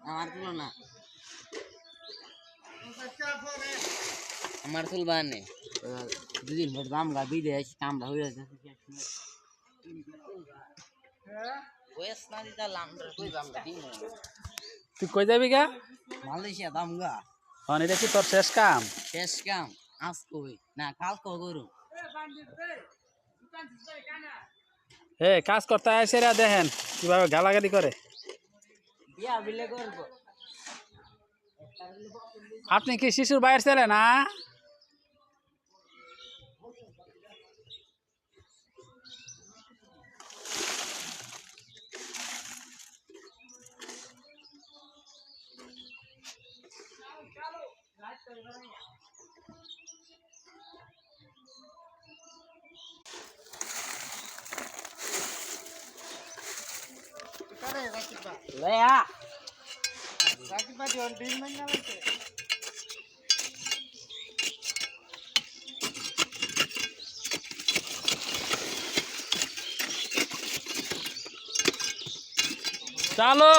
আমার তুলো না আমার তুলবা নে দুদিন ভোর দাম গা বিদেশ কামড়া হয়ে যাচ্ছে ওয়েস না দিতা লামডার কই দাম গা দিন তুই কই যাবি গা মালয়েশিয়া দাম গা হন এটা কি তোর শেষ কাম আজ কই না কাল কো করু কাজ করতে আসে রা দেখেন কিভাবে গালাগালি করে বিয়া বিলে করব আপনি কি শিশুর বাইরে ছেলে না লয়া চালো